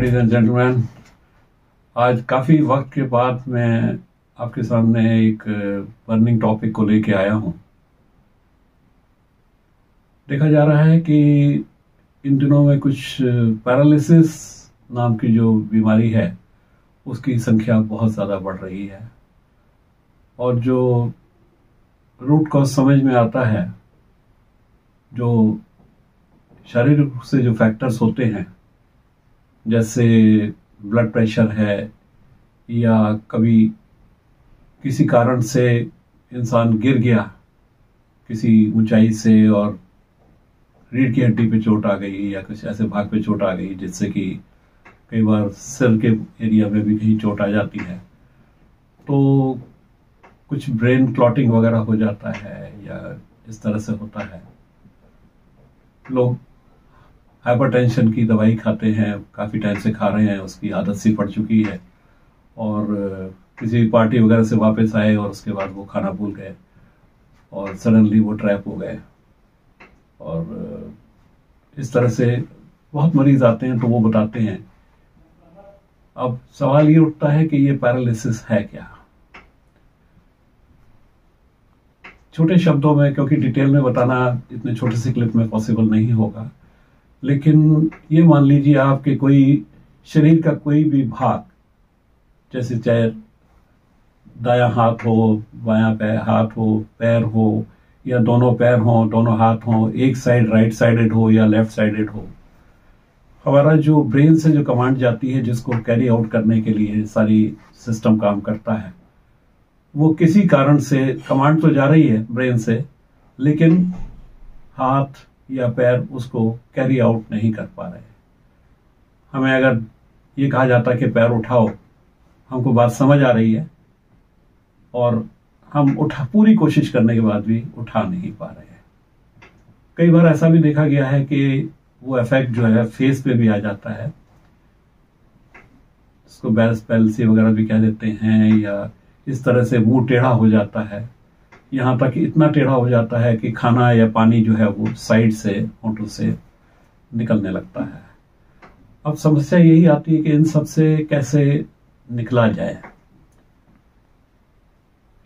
Ladies and gentleman, आज काफ़ी वक्त के बाद मैं आपके सामने एक बर्निंग टॉपिक को लेके आया हूं। देखा जा रहा है कि इन दिनों में कुछ पैरालिसिस नाम की जो बीमारी है उसकी संख्या बहुत ज़्यादा बढ़ रही है, और जो रूट कॉज समझ में आता है, जो शारीरिक रूप से जो फैक्टर्स होते हैं, जैसे ब्लड प्रेशर है या कभी किसी कारण से इंसान गिर गया किसी ऊंचाई से और रीढ़ की हड्डी पे चोट आ गई या कुछ ऐसे भाग पे चोट आ गई जिससे कि कई बार सिर के एरिया में भी कहीं चोट आ जाती है, तो कुछ ब्रेन क्लॉटिंग वगैरह हो जाता है या इस तरह से होता है। लोग हाइपरटेंशन की दवाई खाते हैं, काफ़ी टाइम से खा रहे हैं, उसकी आदत सी पड़ चुकी है, और किसी पार्टी वगैरह से वापस आए और उसके बाद वो खाना भूल गए और सडनली वो ट्रैप हो गए, और इस तरह से बहुत मरीज आते हैं तो वो बताते हैं। अब सवाल ये उठता है कि ये पैरालिसिस है क्या। छोटे शब्दों में, क्योंकि डिटेल में बताना इतने छोटे से क्लिप में पॉसिबल नहीं होगा, लेकिन ये मान लीजिए आपके कोई शरीर का कोई भी भाग, जैसे चाहे दायां हाथ हो, बायां हाथ हो, पैर हो, या दोनों पैर हो, दोनों हाथ हो, एक साइड राइट साइडेड हो या लेफ्ट साइडेड हो, हमारा जो ब्रेन से जो कमांड जाती है जिसको कैरी आउट करने के लिए सारी सिस्टम काम करता है, वो किसी कारण से कमांड तो जा रही है ब्रेन से, लेकिन हाथ या पैर उसको कैरी आउट नहीं कर पा रहे। हमें अगर ये कहा जाता कि पैर उठाओ, हमको बात समझ आ रही है और हम पूरी कोशिश करने के बाद भी उठा नहीं पा रहे हैं। कई बार ऐसा भी देखा गया है कि वो इफेक्ट जो है फेस पे भी आ जाता है, इसको बेल्स पैल्सी वगैरह भी कह देते हैं, या इस तरह से मुंह टेढ़ा हो जाता है, यहाँ तक इतना टेढ़ा हो जाता है कि खाना या पानी जो है वो साइड से होंठों से निकलने लगता है। अब समस्या यही आती है कि इन सब से कैसे निकला जाए।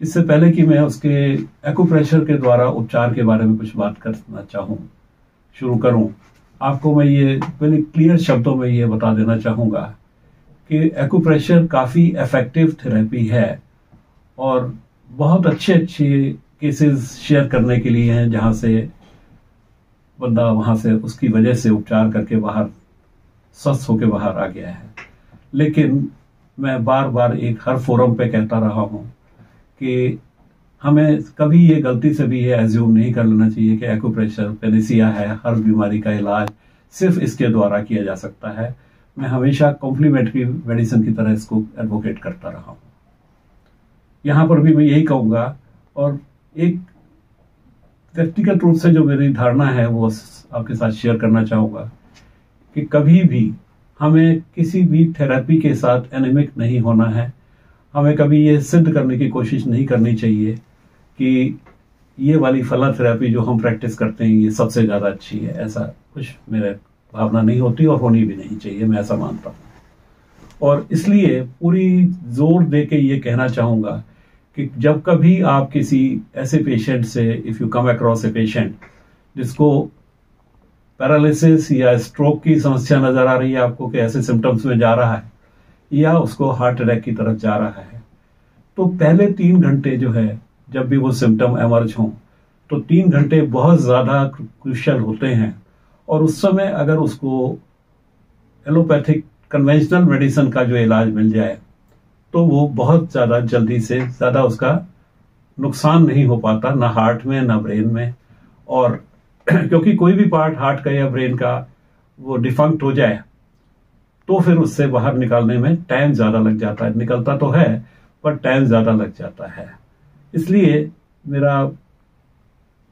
इससे पहले कि मैं उसके एक्यूप्रेशर के द्वारा उपचार के बारे में कुछ बात करना शुरू करूं, आपको मैं ये पहले क्लियर शब्दों में ये बता देना चाहूंगा कि एक्यूप्रेशर काफी इफेक्टिव थेरेपी है, और बहुत अच्छे केसेस शेयर करने के लिए हैं जहां से बंदा वहां से उसकी वजह से उपचार करके बाहर स्वस्थ होकर बाहर आ गया है। लेकिन मैं बार बार हर फोरम पे कहता रहा हूं कि हमें कभी ये गलती से भी ये एज्यूम नहीं कर लेना चाहिए कि एक्यूप्रेशर पेनिसिया है, हर बीमारी का इलाज सिर्फ इसके द्वारा किया जा सकता है। मैं हमेशा कॉम्प्लीमेंट्री मेडिसिन की तरह इसको एडवोकेट करता रहा हूं। यहां पर भी मैं यही कहूंगा, और एक व्यक्तिगत रूप से जो मेरी धारणा है वो आपके साथ शेयर करना चाहूंगा कि कभी भी हमें किसी भी थेरेपी के साथ एनेमिक नहीं होना है। हमें कभी ये सिद्ध करने की कोशिश नहीं करनी चाहिए कि ये वाली फला थेरेपी जो हम प्रैक्टिस करते हैं ये सबसे ज्यादा अच्छी है। ऐसा कुछ मेरे भावना नहीं होती और होनी भी नहीं चाहिए, मैं ऐसा मानता हूं। और इसलिए पूरी जोर दे के ये कहना चाहूंगा कि जब कभी आप किसी ऐसे पेशेंट से, if you come across a patient जिसको पैरालिसिस या स्ट्रोक की समस्या नजर आ रही है आपको कि ऐसे सिम्टम्स में जा रहा है, या उसको हार्ट अटैक की तरफ जा रहा है, तो पहले 3 घंटे जो है, जब भी वो सिम्टम एमर्ज हों, तो 3 घंटे बहुत ज्यादा क्रूशियल होते हैं। और उस समय अगर उसको एलोपैथिक कन्वेंशनल मेडिसिन का जो इलाज मिल जाए तो वो बहुत ज्यादा जल्दी से ज्यादा उसका नुकसान नहीं हो पाता, ना हार्ट में ना ब्रेन में। और क्योंकि कोई भी पार्ट हार्ट का या ब्रेन का वो डिफंक्ट हो जाए तो फिर उससे बाहर निकालने में टाइम ज्यादा लग जाता है। निकलता तो है पर टाइम ज्यादा लग जाता है। इसलिए मेरा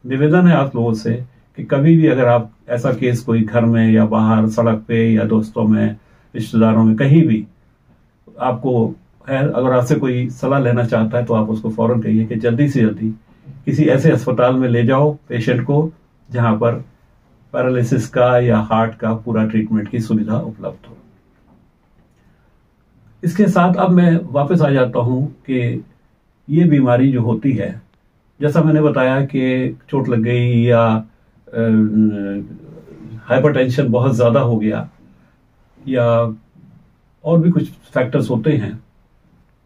निवेदन है आप लोगों से कि कभी भी अगर आप ऐसा केस कोई घर में या बाहर सड़क पे या दोस्तों में, रिश्तेदारों में, कहीं भी आपको है, अगर आपसे कोई सलाह लेना चाहता है तो आप उसको फौरन कहिए कि जल्दी से जल्दी किसी ऐसे अस्पताल में ले जाओ पेशेंट को जहां पर पैरालिसिस का या हार्ट का पूरा ट्रीटमेंट की सुविधा उपलब्ध हो। इसके साथ अब मैं वापस आ जाता हूं कि ये बीमारी जो होती है, जैसा मैंने बताया कि चोट लग गई या हाइपरटेंशन बहुत ज़्यादा हो गया या और भी कुछ फैक्टर्स होते हैं,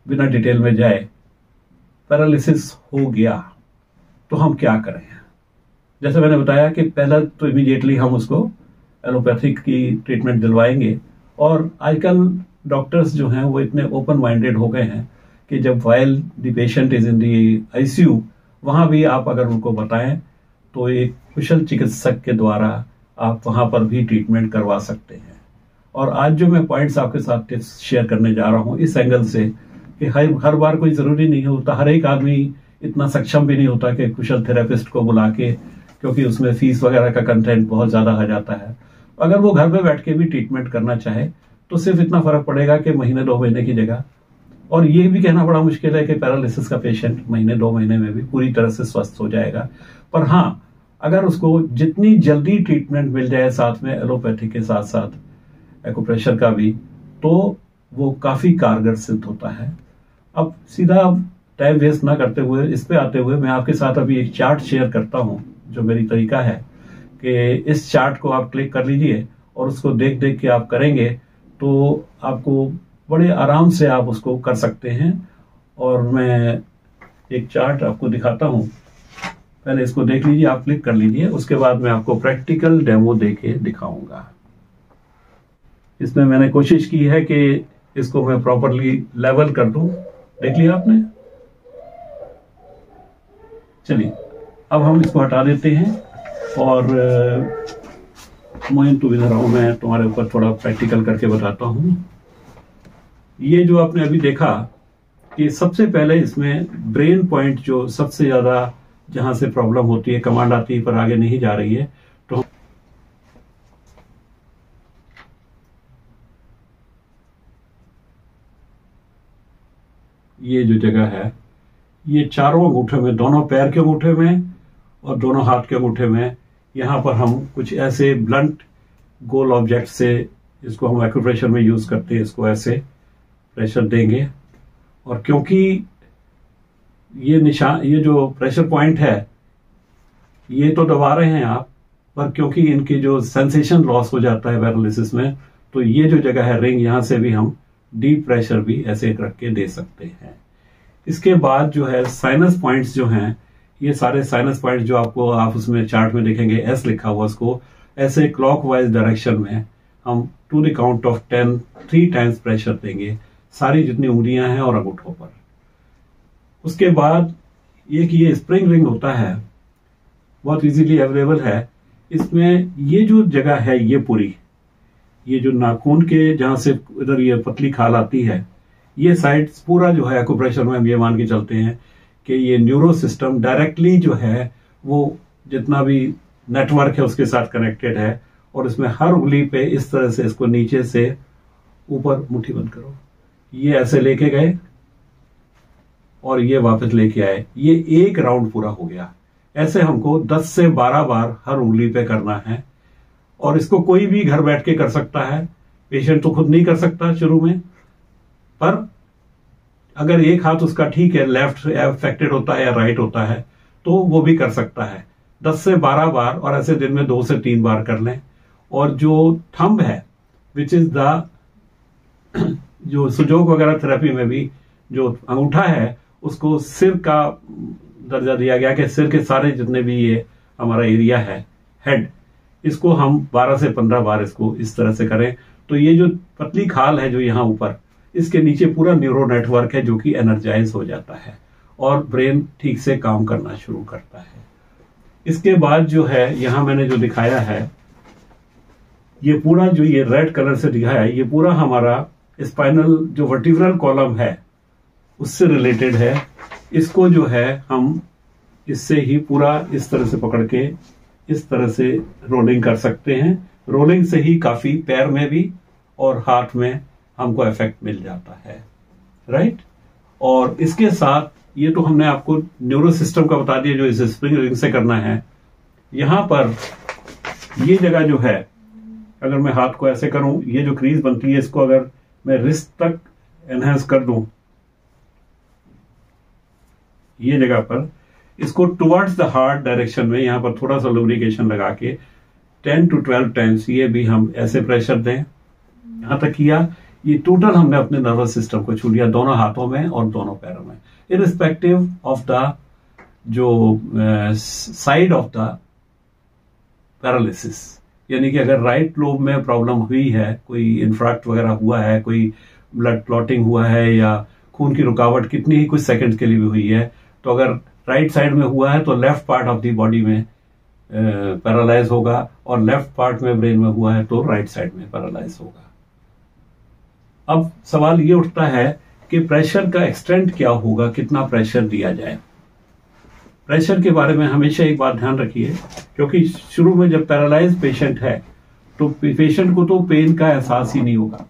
बिना डिटेल में जाए पैरालिसिस हो गया तो हम क्या करें। जैसे मैंने बताया कि पहला तो इमीडिएटली हम उसको एलोपैथिक की ट्रीटमेंट दिलवाएंगे, और आजकल डॉक्टर्स जो हैं वो इतने ओपन माइंडेड हो गए हैं कि जब while the patient is in the ICU, वहां भी आप अगर उनको बताएं तो एक कुशल चिकित्सक के द्वारा आप वहां पर भी ट्रीटमेंट करवा सकते हैं। और आज जो मैं पॉइंट्स आपके साथ टिप्स शेयर करने जा रहा हूं इस एंगल से कि हर बार कोई जरूरी नहीं होता, हर एक आदमी इतना सक्षम भी नहीं होता कि कुशल थेरेपिस्ट को बुला के, क्योंकि उसमें फीस वगैरह का कंटेंट बहुत ज्यादा आ जाता है। अगर वो घर पे बैठ के भी ट्रीटमेंट करना चाहे तो सिर्फ इतना फर्क पड़ेगा कि महीने 2 महीने की जगह, और ये भी कहना बड़ा मुश्किल है कि पैरालिसिस का पेशेंट महीने 2 महीने में भी पूरी तरह से स्वस्थ हो जाएगा। पर हाँ, अगर उसको जितनी जल्दी ट्रीटमेंट मिल जाए साथ में एलोपैथी के साथ साथ एक्यूप्रेशर का भी, तो वो काफी कारगर सिद्ध होता है। अब सीधा टाइम वेस्ट ना करते हुए इस पे आते हुए मैं आपके साथ अभी एक चार्ट शेयर करता हूं, जो मेरी तरीका है कि इस चार्ट को आप क्लिक कर लीजिए और उसको देख देख के आप करेंगे तो आपको बड़े आराम से आप उसको कर सकते हैं। और मैं एक चार्ट आपको दिखाता हूं, पहले इसको देख लीजिए, आप क्लिक कर लीजिए, उसके बाद मैं आपको प्रैक्टिकल डेमो देके दिखाऊंगा। इसमें मैंने कोशिश की है कि इसको मैं प्रॉपरली लेवल कर दूं। देख लिया आपने? चलिए अब हम इसको हटा देते हैं और मोइन तू इधर आओ, मैं तुम्हारे ऊपर थोड़ा प्रैक्टिकल करके बताता हूं। ये जो आपने अभी देखा कि सबसे पहले इसमें ब्रेन पॉइंट जो सबसे ज्यादा जहां से प्रॉब्लम होती है, कमांड आती है पर आगे नहीं जा रही है, तो ये जो जगह है, ये चारों अंगूठे में, दोनों पैर के अंगूठे में और दोनों हाथ के अंगूठे में, यहां पर हम कुछ ऐसे ब्लंट गोल ऑब्जेक्ट से, इसको हम एक्यूप्रेशर में यूज करते हैं, इसको ऐसे प्रेशर देंगे। और क्योंकि ये निशान, ये जो प्रेशर पॉइंट है, ये तो दबा रहे हैं आप, पर क्योंकि इनकी जो सेंसेशन लॉस हो जाता है पैरालिसिस में, तो ये जो जगह है रिंग, यहां से भी हम डीप प्रेशर भी ऐसे रख के दे सकते हैं। इसके बाद जो है साइनस पॉइंट्स जो हैं, ये सारे साइनस पॉइंट्स जो आपको आप उसमें चार्ट में देखेंगे, एस लिखा हुआ, उसको ऐसे क्लॉकवाइज डायरेक्शन में हम to the count of 10 3 times pressure देंगे सारी जितनी उंगलियां हैं और अंगूठों पर। उसके बाद एक ये स्प्रिंग रिंग होता है, बहुत इजीली अवेलेबल है। इसमें ये जो जगह है, ये पूरी, ये जो नाखून के जहां से इधर ये पतली खाल आती है, ये साइड पूरा जो है एक्यूप्रेशर में हम ये मान के चलते हैं कि ये न्यूरो सिस्टम डायरेक्टली जो है वो जितना भी नेटवर्क है उसके साथ कनेक्टेड है। और इसमें हर उंगली पे इस तरह से इसको नीचे से ऊपर, मुट्ठी बंद करो, ये ऐसे लेके गए और ये वापस लेके आए, ये एक राउंड पूरा हो गया। ऐसे हमको 10 से 12 बार हर उंगली पे करना है। और इसको कोई भी घर बैठ के कर सकता है, पेशेंट तो खुद नहीं कर सकता शुरू में, पर अगर एक हाथ उसका ठीक है, लेफ्ट अफेक्टेड होता है या राइट होता है, तो वो भी कर सकता है 10 से 12 बार, और ऐसे दिन में 2 से 3 बार कर लें। और जो थंब है, विच इज द, जो सुजोग वगैरह थेरेपी में भी जो अंगूठा है, उसको सिर का दर्जा दिया गया कि सिर के सारे जितने भी ये हमारा एरिया है, हेड, इसको हम 12 से 15 बार इसको इस तरह से करें। तो ये जो पतली खाल है जो यहाँ ऊपर, इसके नीचे पूरा न्यूरो नेटवर्क है जो कि एनर्जाइज हो जाता है और ब्रेन ठीक से काम करना शुरू करता है। इसके बाद जो है यहां मैंने जो दिखाया है, ये पूरा जो ये रेड कलर से दिखाया है, ये पूरा हमारा स्पाइनल जो वर्टिब्रल कॉलम है उससे रिलेटेड है। इसको जो है हम इससे ही पूरा इस तरह से पकड़ के इस तरह से रोलिंग कर सकते हैं। रोलिंग से ही काफी पैर में भी और हाथ में हमको इफेक्ट मिल जाता है, राइट। और इसके साथ ये तो हमने आपको न्यूरो सिस्टम का बता दिया जो इस स्प्रिंग रिंग से करना है। यहां पर ये जगह जो है, अगर मैं हाथ को ऐसे करूं, ये जो क्रीज बनती है, इसको अगर मैं रिस्ट तक एनहेंस कर दूं ये जगह पर, इसको टुवर्ड्स द हार्ट डायरेक्शन में यहां पर थोड़ा सा लुब्रिकेशन लगा के 10 to 12 टाइम्स ये भी हम ऐसे प्रेशर दें, यहां तक किया। ये टोटल हमने अपने नर्वस सिस्टम को छू लिया, दोनों हाथों में और दोनों पैरों में, इरिस्पेक्टिव ऑफ द जो साइड ऑफ द पैरालिसिस। यानी कि अगर राइट लोब में प्रॉब्लम हुई है, कोई इन्फ्राक्ट वगैरह हुआ है, कोई ब्लड क्लॉटिंग हुआ है, या खून की रुकावट कितनी ही कुछ सेकंड के लिए भी हुई है, तो अगर राइट साइड में हुआ है तो left part of the body में पैरालाइज होगा, और लेफ्ट पार्ट में ब्रेन में हुआ है तो राइट साइड में पैरालाइज होगा। अब सवाल ये उठता है कि प्रेशर का एक्सटेंट क्या होगा, कितना प्रेशर दिया जाए। प्रेशर के बारे में हमेशा एक बात ध्यान रखिए, क्योंकि शुरू में जब पैरालाइज पेशेंट है तो पेशेंट को तो पेन का एहसास ही नहीं होगा,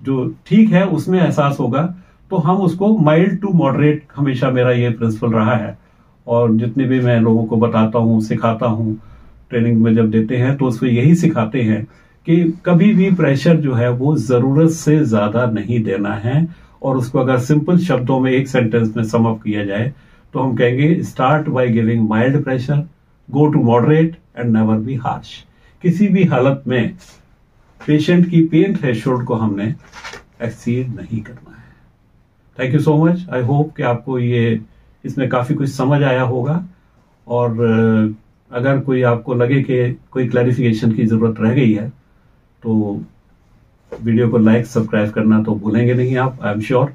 जो ठीक है उसमें एहसास होगा, तो हम उसको माइल्ड टू मॉडरेट, हमेशा मेरा ये प्रिंसिपल रहा है, और जितने भी मैं लोगों को बताता हूं, सिखाता हूं, ट्रेनिंग में जब देते हैं तो उसमें यही सिखाते हैं कि कभी भी प्रेशर जो है वो जरूरत से ज्यादा नहीं देना है। और उसको अगर सिंपल शब्दों में एक सेंटेंस में सम अप किया जाए तो हम कहेंगे start by giving mild pressure, go to moderate and never be harsh. किसी भी हालत में पेशेंट की पेन थ्रेशोल्ड को हमने एक्सीड नहीं करना है। Thank you so much. I hope कि आपको ये इसमें काफी कुछ समझ आया होगा, और अगर कोई आपको लगे कि कोई क्लैरिफिकेशन की जरूरत रह गई है तो वीडियो को लाइक सब्सक्राइब करना तो भूलेंगे नहीं आप, आई एम श्योर।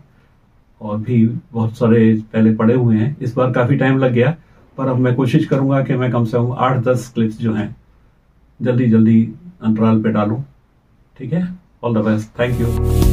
और भी बहुत सारे पहले पड़े हुए हैं, इस बार काफी टाइम लग गया, पर अब मैं कोशिश करूंगा कि मैं कम से कम 8-10 क्लिप्स जो हैं जल्दी जल्दी अंतराल पे डालूं। ठीक है, all the best, thank you.